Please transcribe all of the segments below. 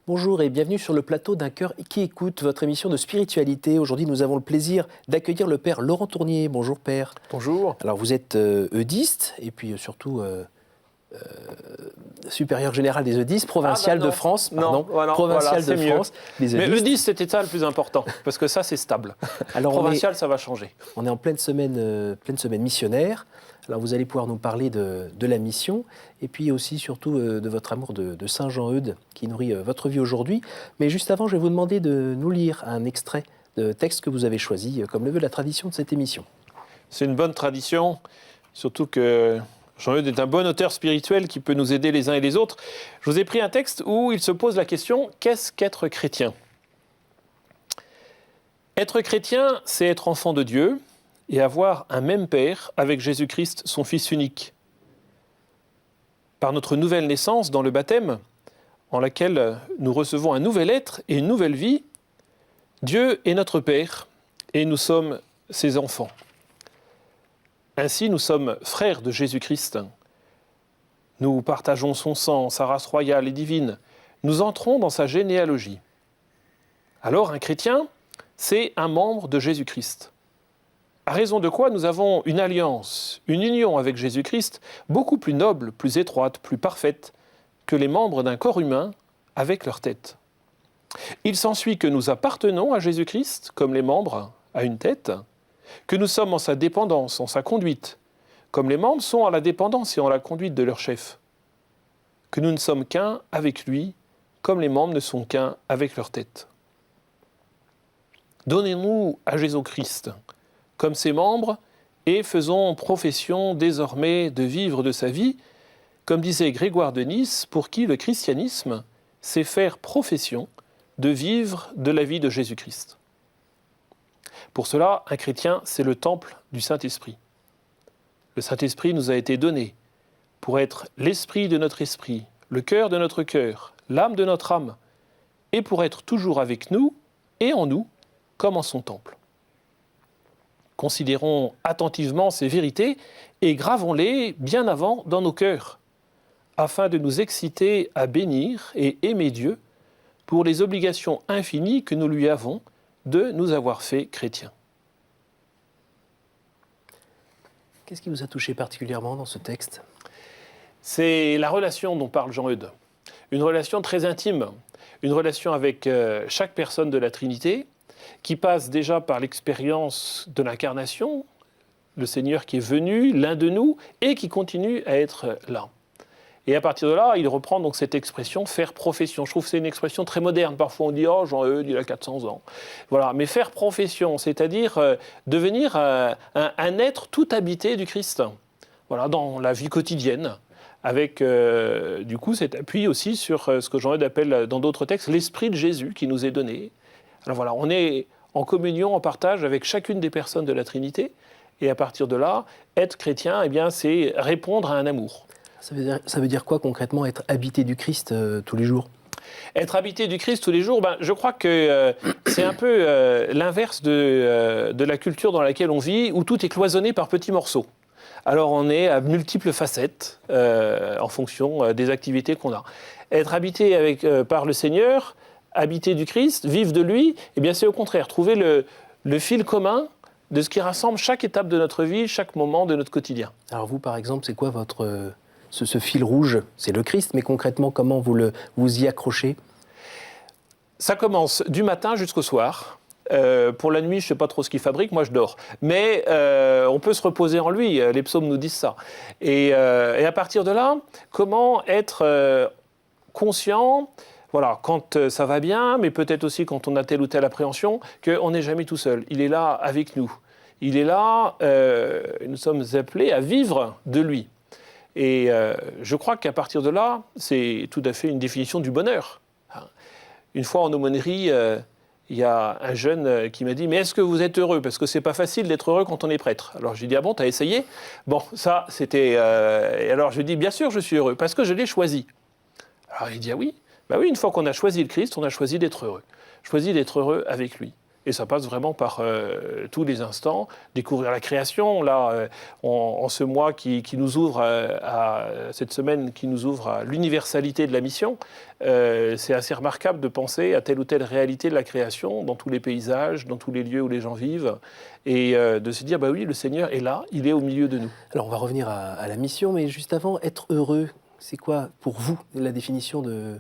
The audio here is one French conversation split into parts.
Bonjour et bienvenue sur le plateau d'un cœur qui écoute, votre émission de spiritualité. Aujourd'hui, nous avons le plaisir d'accueillir le Père Laurent Tournier. Bonjour Père. Bonjour. Alors vous êtes eudiste et puis surtout supérieur général des eudistes, provincial de France. Non, provincial de France. Mais eudiste, c'était ça le plus important, parce que ça c'est stable. Alors provincial, ça va changer. On est en pleine semaine missionnaire. Alors vous allez pouvoir nous parler de la mission et puis aussi surtout de votre amour de Saint Jean-Eudes qui nourrit votre vie aujourd'hui. Mais juste avant, je vais vous demander de nous lire un extrait de texte que vous avez choisi, comme le veut la tradition de cette émission. C'est une bonne tradition, surtout que Jean-Eudes est un bon auteur spirituel qui peut nous aider les uns et les autres. Je vous ai pris un texte où il se pose la question « Qu'est-ce qu'être chrétien ?» Être chrétien, c'est être enfant de Dieu et avoir un même Père avec Jésus-Christ, son Fils unique. Par notre nouvelle naissance dans le baptême, en laquelle nous recevons un nouvel être et une nouvelle vie, Dieu est notre Père et nous sommes ses enfants. Ainsi, nous sommes frères de Jésus-Christ. Nous partageons son sang, sa race royale et divine. Nous entrons dans sa généalogie. Alors, un chrétien, c'est un membre de Jésus-Christ. À raison de quoi nous avons une alliance, une union avec Jésus-Christ beaucoup plus noble, plus étroite, plus parfaite que les membres d'un corps humain avec leur tête. Il s'ensuit que nous appartenons à Jésus-Christ comme les membres à une tête, que nous sommes en sa dépendance, en sa conduite, comme les membres sont en la dépendance et en la conduite de leur chef, que nous ne sommes qu'un avec lui, comme les membres ne sont qu'un avec leur tête. Donnez-nous à Jésus-Christ comme ses membres et faisons profession désormais de vivre de sa vie, comme disait Grégoire de Nice, pour qui le christianisme, c'est faire profession de vivre de la vie de Jésus-Christ. Pour cela, un chrétien, c'est le temple du Saint-Esprit. Le Saint-Esprit nous a été donné pour être l'esprit de notre esprit, le cœur de notre cœur, l'âme de notre âme, et pour être toujours avec nous et en nous, comme en son temple. Considérons attentivement ces vérités et gravons-les bien avant dans nos cœurs, afin de nous exciter à bénir et aimer Dieu pour les obligations infinies que nous lui avons de nous avoir fait chrétiens. Qu'est-ce qui vous a touché particulièrement dans ce texte ? C'est la relation dont parle Jean-Eudes. Une relation très intime, une relation avec chaque personne de la Trinité, qui passe déjà par l'expérience de l'incarnation, le Seigneur qui est venu, l'un de nous, et qui continue à être là. Et à partir de là, il reprend donc cette expression « faire profession ». Je trouve que c'est une expression très moderne. Parfois on dit « Oh, Jean-Eudes, il a 400 ans ». Voilà, mais faire profession, c'est-à-dire devenir un être tout habité du Christ. Voilà, dans la vie quotidienne, avec du coup cet appui aussi sur ce que Jean-Eudes appelle dans d'autres textes l'esprit de Jésus qui nous est donné. Alors voilà, on est en communion, en partage avec chacune des personnes de la Trinité. Et à partir de là, être chrétien, eh bien, c'est répondre à un amour. Ça veut dire quoi concrètement, être habité du Christ tous les jours ? Être habité du Christ tous les jours, je crois que c'est un peu l'inverse de la culture dans laquelle on vit, où tout est cloisonné par petits morceaux. Alors on est à multiples facettes en fonction des activités qu'on a. Être habité par le Seigneur, habiter du Christ, vivre de lui, eh bien c'est au contraire, trouver le fil commun de ce qui rassemble chaque étape de notre vie, chaque moment de notre quotidien. Alors vous, par exemple, c'est quoi ce fil rouge ? C'est le Christ, mais concrètement, comment vous y accrochez ? Ça commence du matin jusqu'au soir. Pour la nuit, je ne sais pas trop ce qu'il fabrique, moi je dors. Mais on peut se reposer en lui, les psaumes nous disent ça. Et à partir de là, comment être conscient, voilà, quand ça va bien, mais peut-être aussi quand on a telle ou telle appréhension, qu'on n'est jamais tout seul. Il est là avec nous. Il est là, nous sommes appelés à vivre de lui. Et je crois qu'à partir de là, c'est tout à fait une définition du bonheur. Une fois en aumônerie, il y a un jeune qui m'a dit « Mais est-ce que vous êtes heureux ?» Parce que c'est pas facile d'être heureux quand on est prêtre. Alors je lui ai dit « Ah bon, t'as essayé ?» Bon, ça, c'était... Et alors je lui ai dit « Bien sûr, je suis heureux, parce que je l'ai choisi. » Alors il dit « Ah oui ?» Ben oui, une fois qu'on a choisi le Christ, on a choisi d'être heureux. Choisi d'être heureux avec lui. Et ça passe vraiment par tous les instants, découvrir la création. Là, en ce mois qui nous ouvre, cette semaine qui nous ouvre à l'universalité de la mission, c'est assez remarquable de penser à telle ou telle réalité de la création, dans tous les paysages, dans tous les lieux où les gens vivent, et de se dire, bah oui, le Seigneur est là, il est au milieu de nous. Alors on va revenir à la mission, mais juste avant, être heureux, c'est quoi pour vous la définition de,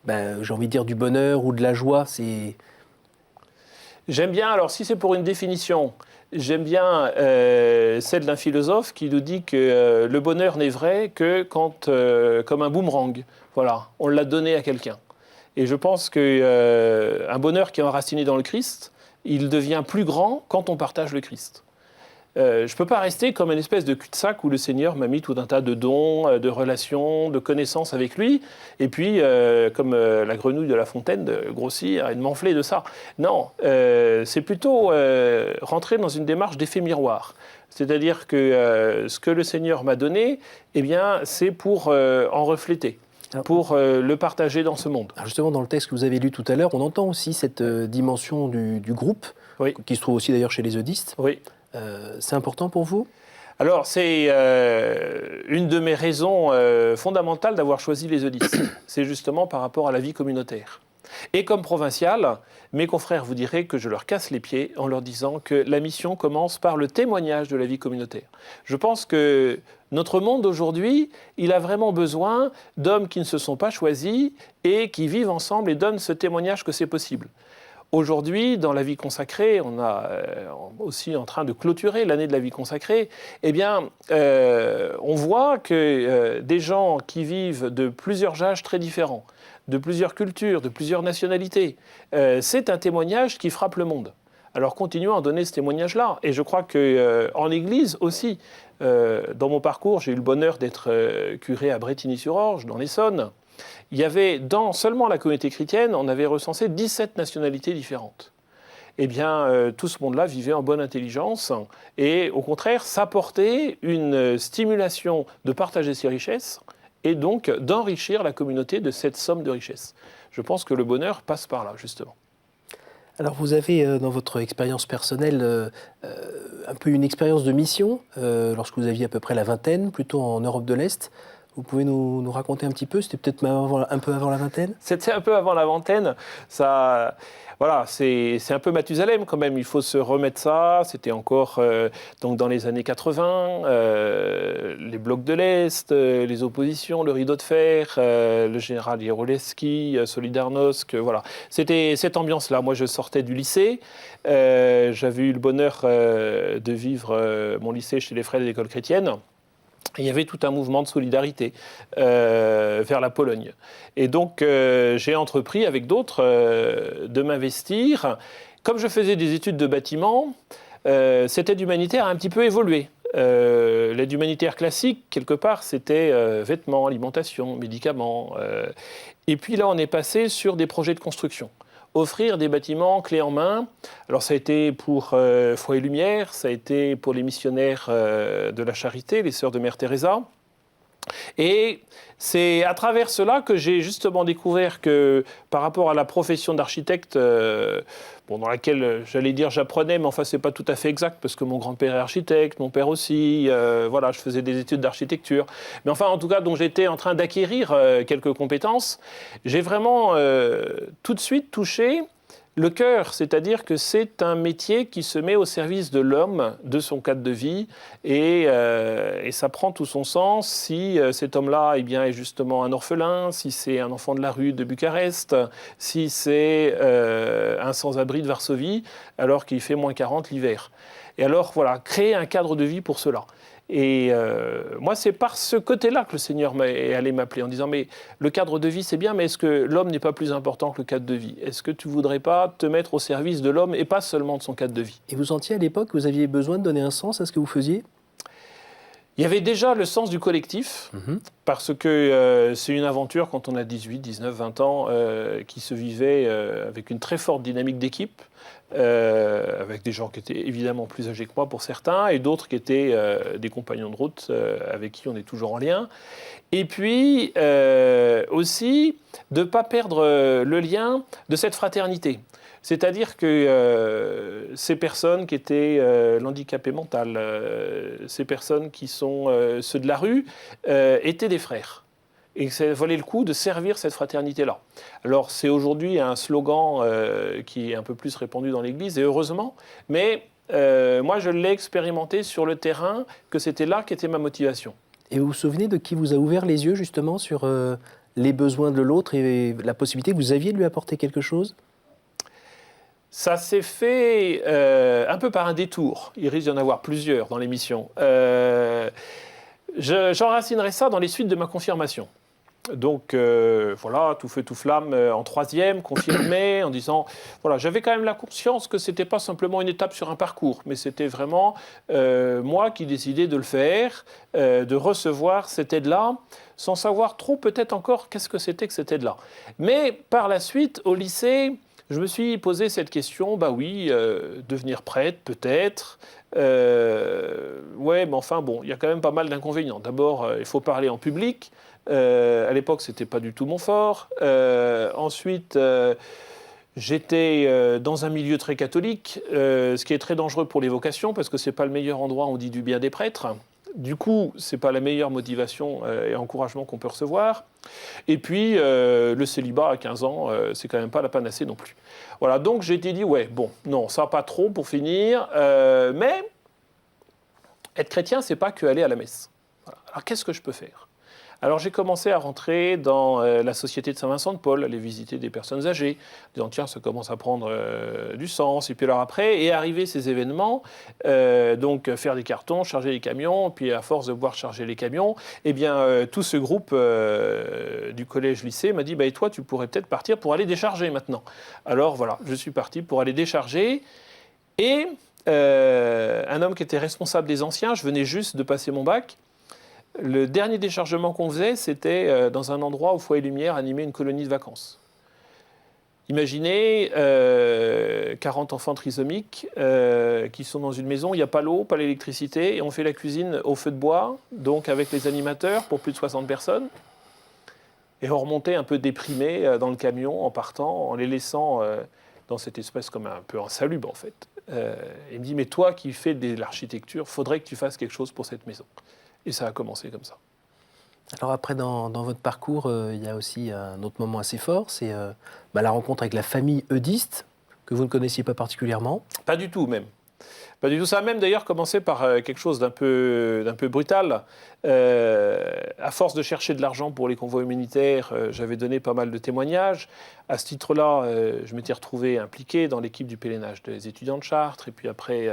j'ai envie de dire, du bonheur ou de la joie? J'aime bien, alors si c'est pour une définition, j'aime bien celle d'un philosophe qui nous dit que le bonheur n'est vrai que quand, comme un boomerang, voilà, on l'a donné à quelqu'un. Et je pense qu'un bonheur qui est enraciné dans le Christ, il devient plus grand quand on partage le Christ. Je ne peux pas rester comme une espèce de cul-de-sac où le Seigneur m'a mis tout un tas de dons, de relations, de connaissances avec lui, et puis, comme la grenouille de La Fontaine, de grossir et de m'enfler de ça. Non, c'est plutôt rentrer dans une démarche d'effet miroir. C'est-à-dire que ce que le Seigneur m'a donné, eh bien, c'est pour en refléter, pour le partager dans ce monde. Alors justement, dans le texte que vous avez lu tout à l'heure, on entend aussi cette dimension du groupe, oui. Qui se trouve aussi d'ailleurs chez les eudistes. Oui. C'est important pour vous ? Alors, c'est une de mes raisons fondamentales d'avoir choisi les eudistes. C'est justement par rapport à la vie communautaire. Et comme provincial, mes confrères vous diraient que je leur casse les pieds en leur disant que la mission commence par le témoignage de la vie communautaire. Je pense que notre monde aujourd'hui, il a vraiment besoin d'hommes qui ne se sont pas choisis et qui vivent ensemble et donnent ce témoignage que c'est possible. Aujourd'hui, dans la vie consacrée, on a aussi en train de clôturer l'année de la vie consacrée, eh bien, on voit que des gens qui vivent de plusieurs âges très différents, de plusieurs cultures, de plusieurs nationalités, c'est un témoignage qui frappe le monde. Alors continuons à donner ce témoignage-là. Et je crois qu'en Église aussi, dans mon parcours, j'ai eu le bonheur d'être curé à Brétigny-sur-Orge, dans l'Essonne. Il y avait, dans seulement la communauté chrétienne, on avait recensé 17 nationalités différentes. Eh bien, tout ce monde-là vivait en bonne intelligence et, au contraire, s'apportait une stimulation de partager ses richesses et donc d'enrichir la communauté de cette somme de richesses. Je pense que le bonheur passe par là, justement. Alors, vous avez, dans votre expérience personnelle, un peu une expérience de mission, lorsque vous aviez à peu près la vingtaine, plutôt en Europe de l'Est. Vous pouvez nous raconter un petit peu? C'était peut-être un peu avant la vingtaine? C'était un peu avant la vingtaine. Ça, voilà, c'est un peu Mathusalem quand même. Il faut se remettre ça. C'était encore donc dans les années 80, les blocs de l'Est, les oppositions, le rideau de fer, le général Jaruzelski, Solidarnosc. Voilà, c'était cette ambiance-là. Moi, je sortais du lycée. J'avais eu le bonheur de vivre mon lycée chez les Frères de l'École chrétienne. Il y avait tout un mouvement de solidarité vers la Pologne. Et donc, j'ai entrepris avec d'autres de m'investir. Comme je faisais des études de bâtiment, cette aide humanitaire a un petit peu évolué. L'aide humanitaire classique, quelque part, c'était vêtements, alimentation, médicaments. Et puis là, on est passé sur des projets de construction. Offrir des bâtiments clés en main. Alors ça a été pour Foi et Lumière, ça a été pour les missionnaires de la Charité, les sœurs de Mère Teresa. Et c'est à travers cela que j'ai justement découvert que par rapport à la profession d'architecte, dans laquelle j'allais dire j'apprenais, mais enfin c'est pas tout à fait exact parce que mon grand-père est architecte, mon père aussi, voilà, je faisais des études d'architecture. Mais enfin en tout cas, dont j'étais en train d'acquérir quelques compétences, j'ai vraiment tout de suite touché le cœur, c'est-à-dire que c'est un métier qui se met au service de l'homme, de son cadre de vie, et ça prend tout son sens si cet homme-là est justement un orphelin, si c'est un enfant de la rue de Bucarest, si c'est un sans-abri de Varsovie, alors qu'il fait moins 40 l'hiver. Et alors, voilà, créer un cadre de vie pour cela. Et moi, c'est par ce côté-là que le Seigneur est allé m'appeler en disant « Mais le cadre de vie, c'est bien, mais est-ce que l'homme n'est pas plus important que le cadre de vie? Est-ce que tu ne voudrais pas te mettre au service de l'homme et pas seulement de son cadre de vie ?» Et vous sentiez à l'époque que vous aviez besoin de donner un sens à ce que vous faisiez? Il y avait déjà le sens du collectif, parce que c'est une aventure quand on a 18, 19, 20 ans, qui se vivait avec une très forte dynamique d'équipe, avec des gens qui étaient évidemment plus âgés que moi pour certains, et d'autres qui étaient des compagnons de route avec qui on est toujours en lien. Et puis aussi de ne pas perdre le lien de cette fraternité. C'est-à-dire que ces personnes qui étaient l'handicapé mental, ces personnes qui sont ceux de la rue, étaient des frères. Et ça valait le coup de servir cette fraternité-là. Alors c'est aujourd'hui un slogan qui est un peu plus répandu dans l'Église, et heureusement, mais moi je l'ai expérimenté sur le terrain, que c'était là qu'était ma motivation. Et vous vous souvenez de qui vous a ouvert les yeux justement sur les besoins de l'autre et la possibilité que vous aviez de lui apporter quelque chose ? Ça s'est fait un peu par un détour. Il risque d'y en avoir plusieurs dans l'émission. J'enracinerai ça dans les suites de ma confirmation. Donc voilà, tout feu, tout flamme en 3e, confirmé, en disant, voilà, j'avais quand même la conscience que c'était pas simplement une étape sur un parcours, mais c'était vraiment moi qui décidais de le faire, de recevoir cette aide-là, sans savoir trop peut-être encore qu'est-ce que c'était que cette aide-là. Mais par la suite, au lycée, je me suis posé cette question, bah oui, devenir prêtre peut-être, ouais, mais enfin bon, il y a quand même pas mal d'inconvénients. D'abord, il faut parler en public. À l'époque, c'était pas du tout mon fort. Ensuite, j'étais dans un milieu très catholique, ce qui est très dangereux pour les vocations, parce que c'est pas le meilleur endroit où on dit du bien des prêtres. Du coup, c'est pas la meilleure motivation et encouragement qu'on peut recevoir. Et puis, le célibat à 15 ans, c'est quand même pas la panacée non plus. Voilà, donc j'ai été dit, ouais, bon, non, ça pas trop pour finir, mais être chrétien, c'est pas que aller à la messe. Voilà. Alors, qu'est-ce que je peux faire ? Alors j'ai commencé à rentrer dans la Société de Saint-Vincent de Paul, aller visiter des personnes âgées, disant tiens, ça commence à prendre du sens. Et puis alors après, est arrivé ces événements, donc faire des cartons, charger les camions, puis à force de voir charger les camions, eh bien tout ce groupe du collège-lycée m'a dit bah, et toi, tu pourrais peut-être partir pour aller décharger maintenant. Alors voilà, je suis parti pour aller décharger. Et un homme qui était responsable des anciens, je venais juste de passer mon bac. Le dernier déchargement qu'on faisait, c'était dans un endroit au Foyer Lumière, animer une colonie de vacances. Imaginez 40 enfants trisomiques qui sont dans une maison, il n'y a pas l'eau, pas l'électricité, et on fait la cuisine au feu de bois, donc avec les animateurs pour plus de 60 personnes. Et on remontait un peu déprimés dans le camion en partant, en les laissant dans cette espèce comme un peu insalubre en fait. Il me dit, mais toi qui fais de l'architecture, faudrait que tu fasses quelque chose pour cette maison. Et ça a commencé comme ça. Alors après, dans votre parcours, il y a aussi un autre moment assez fort, c'est la rencontre avec la famille eudiste, que vous ne connaissiez pas particulièrement. Pas du tout même. Pas du tout. Ça a même d'ailleurs commencé par quelque chose d'un peu brutal. À force de chercher de l'argent pour les convois humanitaires, j'avais donné pas mal de témoignages. À ce titre-là, je m'étais retrouvé impliqué dans l'équipe du pèlerinage des étudiants de Chartres, et puis après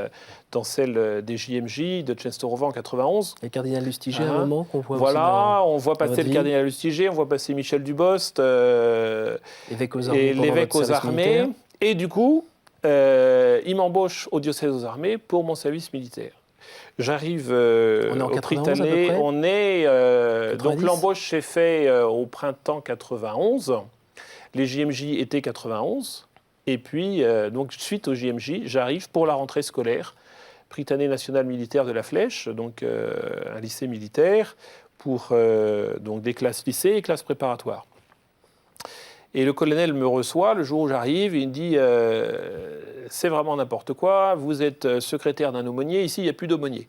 dans celle des JMJ de Częstochowa en 91. Et Cardinal Lustiger, à un moment qu'on voit voilà, aussi on voit passer le Cardinal Lustiger, on voit passer Michel Dubost, évêque aux armées, et l'évêque aux armées. Et du coup, il m'embauche au diocèse aux armées pour mon service militaire. J'arrive au Prytanée. On est donc l'embauche s'est faite au printemps 91. Les JMJ étaient 91. Et puis, donc, suite au JMJ, j'arrive pour la rentrée scolaire. Prytanée national militaire de la Flèche, donc un lycée militaire, pour donc des classes lycée et classes préparatoires. Et le colonel me reçoit le jour où j'arrive, et il me dit c'est vraiment n'importe quoi, vous êtes secrétaire d'un aumônier, ici il n'y a plus d'aumônier.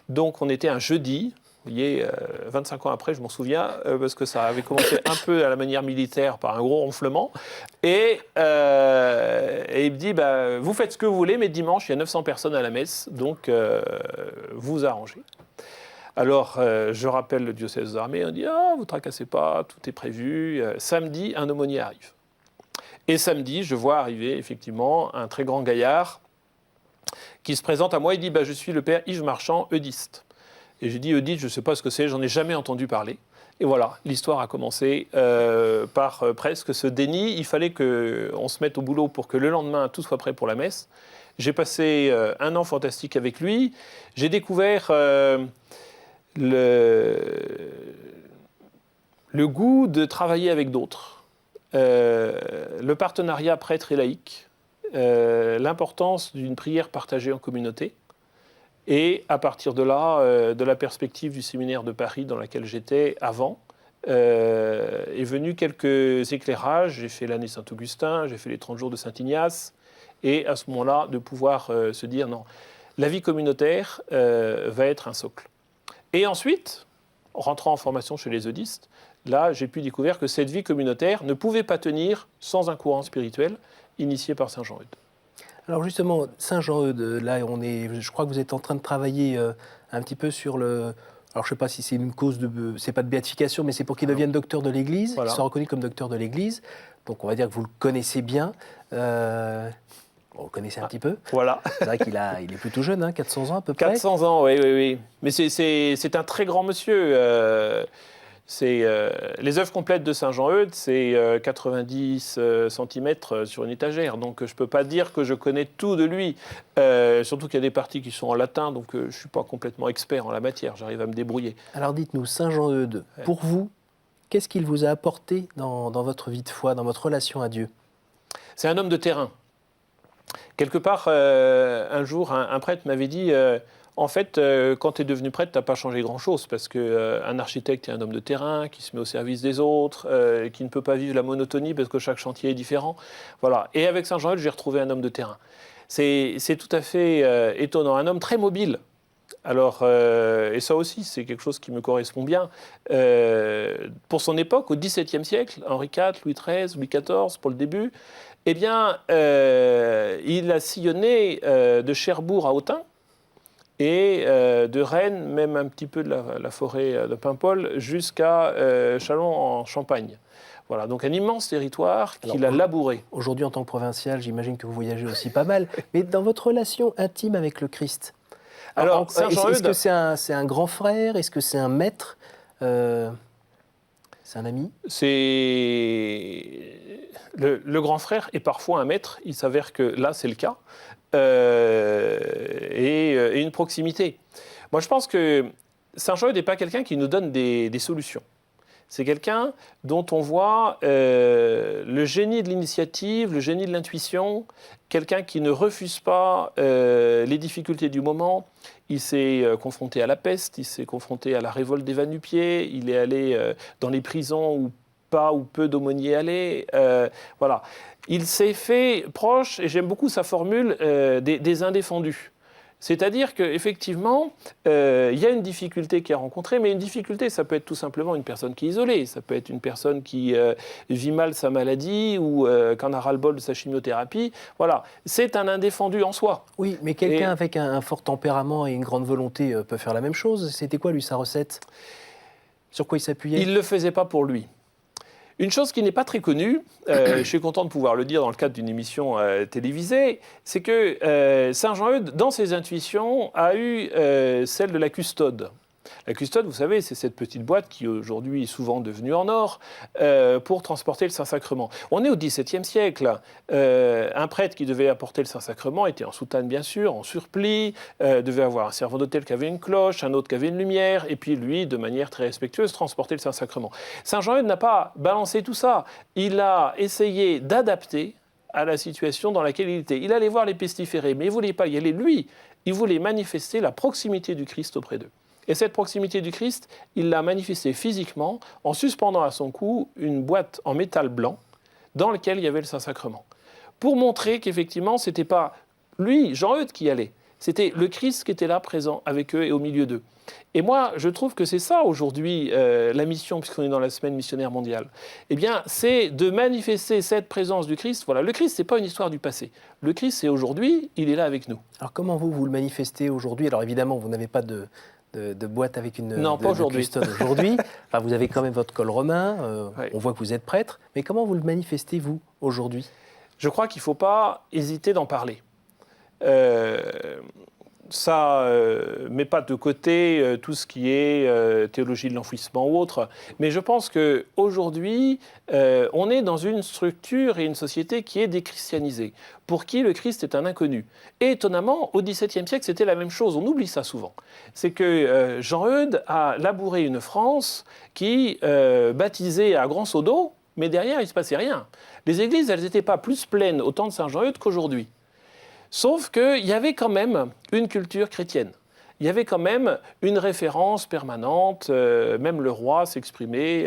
Donc on était un jeudi, vous voyez, 25 ans après, je m'en souviens, parce que ça avait commencé un peu à la manière militaire par un gros ronflement. Et il me dit bah, vous faites ce que vous voulez, mais dimanche il y a 900 personnes à la messe, donc vous arrangez. Alors, je rappelle le diocèse aux armées, on dit « Ah, vous ne tracassez pas, tout est prévu. » Samedi, un aumônier arrive. Et samedi, je vois arriver effectivement un très grand gaillard qui se présente à moi et dit bah, « Je suis le père Yves Marchand, eudiste. » Et j'ai dit « Eudiste, je ne sais pas ce que c'est, j'en ai jamais entendu parler. » Et voilà, l'histoire a commencé par presque ce déni. Il fallait qu'on se mette au boulot pour que le lendemain, tout soit prêt pour la messe. J'ai passé un an fantastique avec lui. J'ai découvert... le goût de travailler avec d'autres, le partenariat prêtre et laïque, l'importance d'une prière partagée en communauté, et à partir de là, de la perspective du séminaire de Paris dans laquelle j'étais avant, est venu quelques éclairages. J'ai fait l'année Saint-Augustin, j'ai fait les 30 jours de Saint-Ignace, et à ce moment-là, de pouvoir se dire non, la vie communautaire va être un socle. Et ensuite, rentrant en formation chez les eudistes, là, j'ai pu découvrir que cette vie communautaire ne pouvait pas tenir sans un courant spirituel initié par saint Jean-Eudes. Alors justement, saint Jean-Eudes, là, je crois que vous êtes en train de travailler un petit peu sur le... Alors je ne sais pas si c'est une cause de... C'est pas de béatification, mais c'est pour qu'il devienne docteur de l'Église, qu'il soit reconnu comme docteur de l'Église. Donc on va dire que vous le connaissez bien. Vous le connaissez un petit peu. Voilà. C'est vrai qu'il est plutôt jeune, hein, 400 ans à peu près. 400 ans, oui. Mais c'est un très grand monsieur. Les œuvres complètes de saint Jean-Eudes, c'est 90 cm sur une étagère. Donc je ne peux pas dire que je connais tout de lui. Surtout qu'il y a des parties qui sont en latin, donc je ne suis pas complètement expert en la matière. J'arrive à me débrouiller. Alors dites-nous, saint Jean-Eudes, pour vous, qu'est-ce qu'il vous a apporté dans votre vie de foi, dans votre relation à Dieu? C'est un homme de terrain. Quelque part, un jour, un prêtre m'avait dit en fait, quand tu es devenu prêtre, tu n'as pas changé grand-chose, parce qu'un architecte est un homme de terrain qui se met au service des autres, qui ne peut pas vivre la monotonie parce que chaque chantier est différent. Voilà. Et avec saint Jean-Eudes, j'ai retrouvé un homme de terrain. C'est tout à fait étonnant. Un homme très mobile. Alors, et ça aussi, c'est quelque chose qui me correspond bien. Pour son époque, au XVIIe siècle, Henri IV, Louis XIII, Louis XIV, pour le début, eh bien, il a sillonné de Cherbourg à Autun et de Rennes, même un petit peu de la forêt de Paimpol, jusqu'à Châlons en Champagne. Voilà, donc un immense territoire qu'il a labouré. Aujourd'hui, en tant que provincial, j'imagine que vous voyagez aussi pas mal, mais dans votre relation intime avec le Christ, alors est-ce que c'est un grand frère? Est-ce que c'est un maître? C'est un ami? C'est le grand frère est parfois un maître. Il s'avère que là, c'est le cas. Et une proximité. Moi, je pense que saint Jean-Eudes n'est pas quelqu'un qui nous donne des solutions. C'est quelqu'un dont on voit le génie de l'initiative, le génie de l'intuition, quelqu'un qui ne refuse pas les difficultés du moment. Il s'est confronté à la peste, il s'est confronté à la révolte des Va-nu-Pieds, il est allé dans les prisons où pas ou peu d'aumôniers allaient. Voilà. Il s'est fait proche, et j'aime beaucoup sa formule, des indéfendus. C'est-à-dire qu'effectivement, il y a une difficulté qui est rencontrée, mais une difficulté, ça peut être tout simplement une personne qui est isolée, ça peut être une personne qui vit mal sa maladie ou qui en a ras-le-bol de sa chimiothérapie. Voilà, c'est un indéfendu en soi. Oui, mais quelqu'un avec un fort tempérament et une grande volonté peut faire la même chose. C'était quoi, lui, sa recette? Sur quoi il s'appuyait? Il ne le faisait pas pour lui. Une chose qui n'est pas très connue, je suis content de pouvoir le dire dans le cadre d'une émission télévisée, c'est que saint Jean-Eudes, dans ses intuitions, a eu celle de la custode. La custode, vous savez, c'est cette petite boîte qui aujourd'hui est souvent devenue en or pour transporter le Saint-Sacrement. On est au XVIIe siècle. Un prêtre qui devait apporter le Saint-Sacrement était en soutane, bien sûr, en surplis, devait avoir un servant d'autel qui avait une cloche, un autre qui avait une lumière, et puis lui, de manière très respectueuse, transporter le Saint-Sacrement. Saint Jean-Eudes n'a pas balancé tout ça. Il a essayé d'adapter à la situation dans laquelle il était. Il allait voir les pestiférés, mais il ne voulait pas y aller lui. Il voulait manifester la proximité du Christ auprès d'eux. Et cette proximité du Christ, il l'a manifestée physiquement en suspendant à son cou une boîte en métal blanc dans laquelle il y avait le Saint-Sacrement. Pour montrer qu'effectivement, ce n'était pas lui, Jean-Eudes, qui allait. C'était le Christ qui était là, présent avec eux et au milieu d'eux. Et moi, je trouve que c'est ça aujourd'hui la mission, puisqu'on est dans la semaine missionnaire mondiale. Eh bien, c'est de manifester cette présence du Christ. Voilà, le Christ, ce n'est pas une histoire du passé. Le Christ, c'est aujourd'hui, il est là avec nous. Alors comment vous le manifestez aujourd'hui? Alors évidemment, vous n'avez pas de boîte avec une custode aujourd'hui. Enfin, vous avez quand même votre col romain, on voit que vous êtes prêtre, mais comment vous le manifestez, vous, aujourd'hui? Je crois qu'il ne faut pas hésiter d'en parler. Ça met pas de côté tout ce qui est théologie de l'enfouissement ou autre, mais je pense qu'aujourd'hui, on est dans une structure et une société qui est déchristianisée, pour qui le Christ est un inconnu. Et étonnamment, au XVIIe siècle, c'était la même chose, on oublie ça souvent. C'est que Jean-Eudes a labouré une France qui baptisait à grand seau d'eau, mais derrière, il ne se passait rien. Les églises, elles n'étaient pas plus pleines au temps de Saint Jean-Eudes qu'aujourd'hui. Sauf qu'il y avait quand même une culture chrétienne. il y avait quand même une référence permanente, même le roi s'exprimait,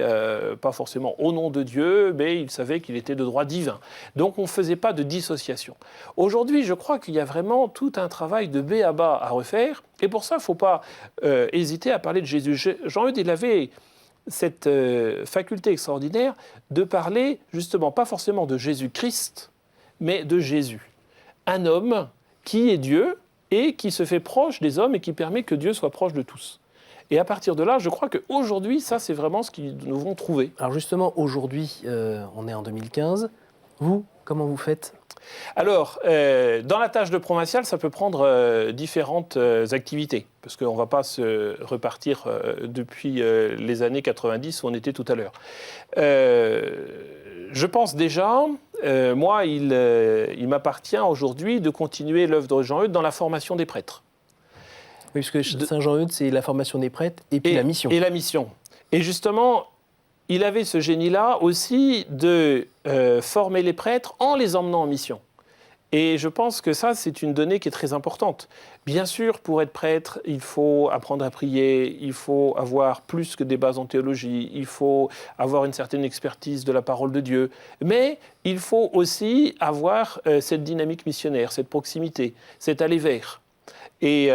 pas forcément au nom de Dieu, mais il savait qu'il était de droit divin. Donc on ne faisait pas de dissociation. Aujourd'hui, je crois qu'il y a vraiment tout un travail de B à bas à refaire, et pour ça, il ne faut pas hésiter à parler de Jésus. Jean-Eudes, il avait cette faculté extraordinaire de parler justement pas forcément de Jésus-Christ, mais de Jésus. Un homme qui est Dieu et qui se fait proche des hommes et qui permet que Dieu soit proche de tous. Et à partir de là, je crois qu'aujourd'hui, ça c'est vraiment ce que nous devons trouver. Alors justement, aujourd'hui, on est en 2015. Vous, comment vous faites ? Alors, dans la tâche de provincial, ça peut prendre différentes activités, parce qu'on ne va pas se repartir depuis les années 90 où on était tout à l'heure. Je pense déjà, moi, il m'appartient aujourd'hui de continuer l'œuvre de Jean-Eudes dans la formation des prêtres. Oui, parce que Saint-Jean-Eudes, c'est la formation des prêtres et puis la mission. Et la mission. Et justement, il avait ce génie-là aussi de former les prêtres en les emmenant en mission. Et je pense que ça, c'est une donnée qui est très importante. Bien sûr, pour être prêtre, il faut apprendre à prier, il faut avoir plus que des bases en théologie, il faut avoir une certaine expertise de la parole de Dieu. Mais il faut aussi avoir cette dynamique missionnaire, cette proximité, cet aller vers. Et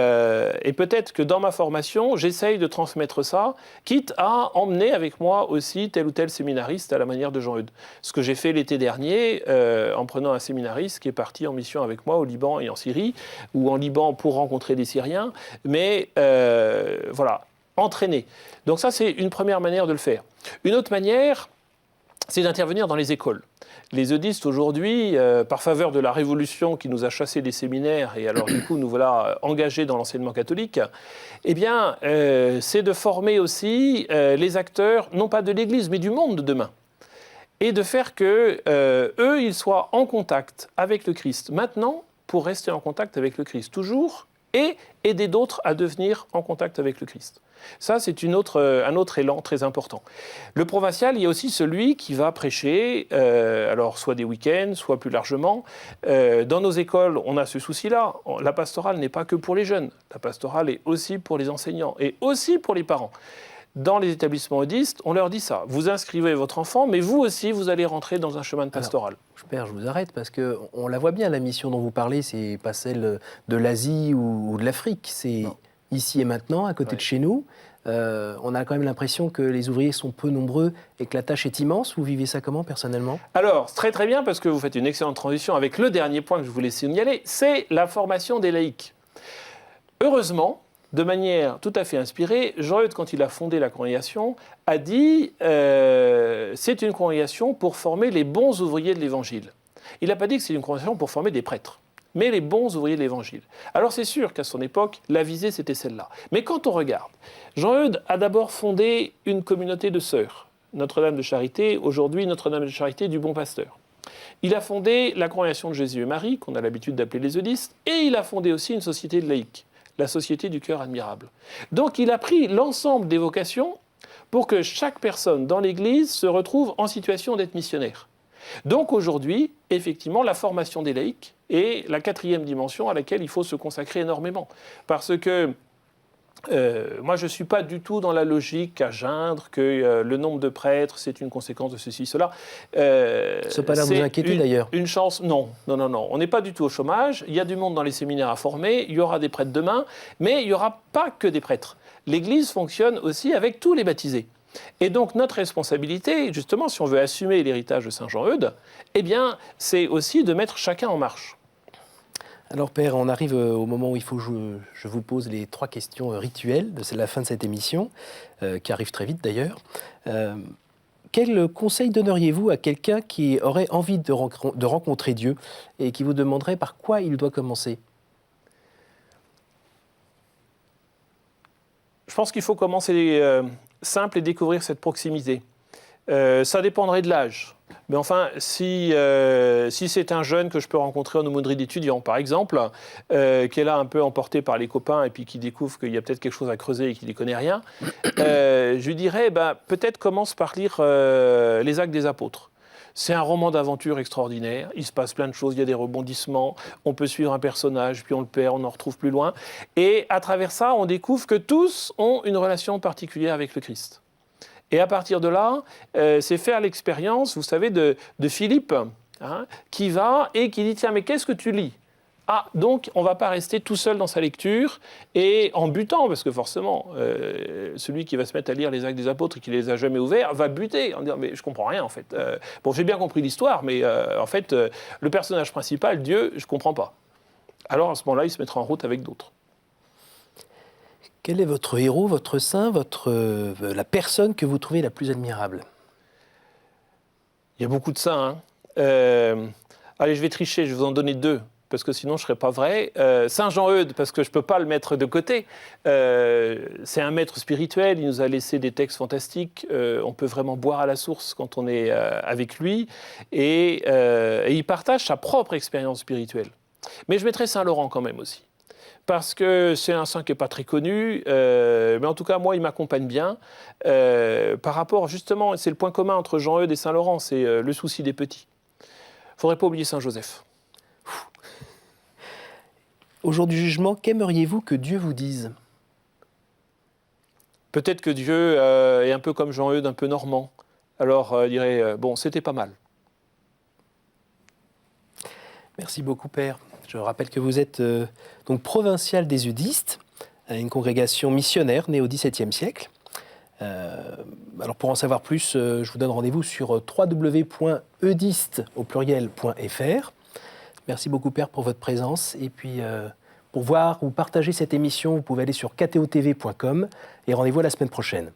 peut-être que dans ma formation, j'essaye de transmettre ça, quitte à emmener avec moi aussi tel ou tel séminariste à la manière de Jean-Eudes. Ce que j'ai fait l'été dernier, en prenant un séminariste qui est parti en mission avec moi au Liban et en Syrie, ou en Liban pour rencontrer des Syriens, mais voilà, entraîner. Donc ça, c'est une première manière de le faire. Une autre manière, c'est d'intervenir dans les écoles. Les eudistes aujourd'hui, par faveur de la révolution qui nous a chassés des séminaires, et alors du coup nous voilà engagés dans l'enseignement catholique, eh bien c'est de former aussi les acteurs, non pas de l'Église, mais du monde de demain. Et de faire que eux, ils soient en contact avec le Christ maintenant, pour rester en contact avec le Christ toujours, et aider d'autres à devenir en contact avec le Christ. Ça, c'est un autre élan très important. Le provincial, il y a aussi celui qui va prêcher, alors soit des week-ends, soit plus largement. Dans nos écoles, on a ce souci-là. La pastorale n'est pas que pour les jeunes. La pastorale est aussi pour les enseignants et aussi pour les parents. Dans les établissements eudistes, on leur dit ça. Vous inscrivez votre enfant, mais vous aussi, vous allez rentrer dans un chemin de pastoral. Alors, je vous arrête parce qu'on la voit bien, la mission dont vous parlez, c'est pas celle de l'Asie ou de l'Afrique. C'est ici et maintenant, à côté de chez nous. On a quand même l'impression que les ouvriers sont peu nombreux et que la tâche est immense. Vous vivez ça comment, personnellement ? Alors, très très bien, parce que vous faites une excellente transition avec le dernier point que je voulais signaler, c'est la formation des laïcs. Heureusement, de manière tout à fait inspirée, Jean-Eudes, quand il a fondé la congrégation, a dit c'est une congrégation pour former les bons ouvriers de l'Évangile. Il n'a pas dit que c'est une congrégation pour former des prêtres, mais les bons ouvriers de l'Évangile. Alors c'est sûr qu'à son époque, la visée, c'était celle-là. Mais quand on regarde, Jean-Eudes a d'abord fondé une communauté de sœurs, Notre-Dame de Charité, aujourd'hui Notre-Dame de Charité du Bon Pasteur. Il a fondé la congrégation de Jésus et Marie, qu'on a l'habitude d'appeler les eudistes, et il a fondé aussi une société de laïcs, la Société du Cœur Admirable. Donc il a pris l'ensemble des vocations pour que chaque personne dans l'Église se retrouve en situation d'être missionnaire. Donc aujourd'hui, effectivement, la formation des laïcs est la quatrième dimension à laquelle il faut se consacrer énormément. Parce que moi, je ne suis pas du tout dans la logique à geindre que le nombre de prêtres, c'est une conséquence de ceci, cela. Ça pas l'air de vous inquiéter d'ailleurs. Une chance, non. On n'est pas du tout au chômage. Il y a du monde dans les séminaires à former. Il y aura des prêtres demain. Mais il n'y aura pas que des prêtres. L'Église fonctionne aussi avec tous les baptisés. Et donc notre responsabilité, justement, si on veut assumer l'héritage de Saint Jean-Eudes, eh bien, c'est aussi de mettre chacun en marche. Alors Père, on arrive au moment où il faut que je vous pose les 3 questions rituelles de la fin de cette émission, qui arrive très vite d'ailleurs. Quel conseil donneriez-vous à quelqu'un qui aurait envie de rencontrer Dieu et qui vous demanderait par quoi il doit commencer ? Je pense qu'il faut commencer simple et découvrir cette proximité. Ça dépendrait de l'âge. Mais enfin, si c'est un jeune que je peux rencontrer en aumônerie d'étudiants, par exemple, qui est là un peu emporté par les copains et puis qui découvre qu'il y a peut-être quelque chose à creuser et qu'il n'y connaît rien, je lui dirais, peut-être commence par lire les Actes des Apôtres. C'est un roman d'aventure extraordinaire. Il se passe plein de choses, il y a des rebondissements. On peut suivre un personnage, puis on le perd, on en retrouve plus loin. Et à travers ça, on découvre que tous ont une relation particulière avec le Christ. Et à partir de là, c'est faire l'expérience, vous savez, de Philippe, hein, qui va et qui dit « Tiens, mais qu'est-ce que tu lis ?» Ah, donc on ne va pas rester tout seul dans sa lecture et en butant, parce que forcément, celui qui va se mettre à lire les Actes des Apôtres et qui ne les a jamais ouverts va buter en disant « mais je ne comprends rien en fait. Bon, j'ai bien compris l'histoire, mais en fait, le personnage principal, Dieu, je ne comprends pas. » Alors à ce moment-là, il se mettra en route avec d'autres. Quel est votre héros, votre saint, la personne que vous trouvez la plus admirable? Il y a beaucoup de saints. Allez, je vais tricher, je vais vous en donner 2. Parce que sinon je ne serais pas vrai. Saint Jean-Eudes, parce que je ne peux pas le mettre de côté. C'est un maître spirituel, il nous a laissé des textes fantastiques. On peut vraiment boire à la source quand on est avec lui. Et il partage sa propre expérience spirituelle. Mais je mettrais Saint Laurent quand même aussi. Parce que c'est un saint qui n'est pas très connu, mais en tout cas, moi, il m'accompagne bien. Par rapport, justement, c'est le point commun entre Jean-Eudes et Saint Laurent, c'est le souci des petits. Il ne faudrait pas oublier Saint Joseph. Au jour du jugement, qu'aimeriez-vous que Dieu vous dise? Peut-être que Dieu est un peu comme Jean-Eudes, un peu normand. Alors, il dirait, bon, c'était pas mal. Merci beaucoup, Père. Je rappelle que vous êtes donc provincial des Eudistes, une congrégation missionnaire née au XVIIe siècle. Alors, pour en savoir plus, je vous donne rendez-vous sur www.eudiste.fr. Merci beaucoup, Père, pour votre présence. Et puis, pour voir ou partager cette émission, vous pouvez aller sur ktotv.com et rendez-vous la semaine prochaine.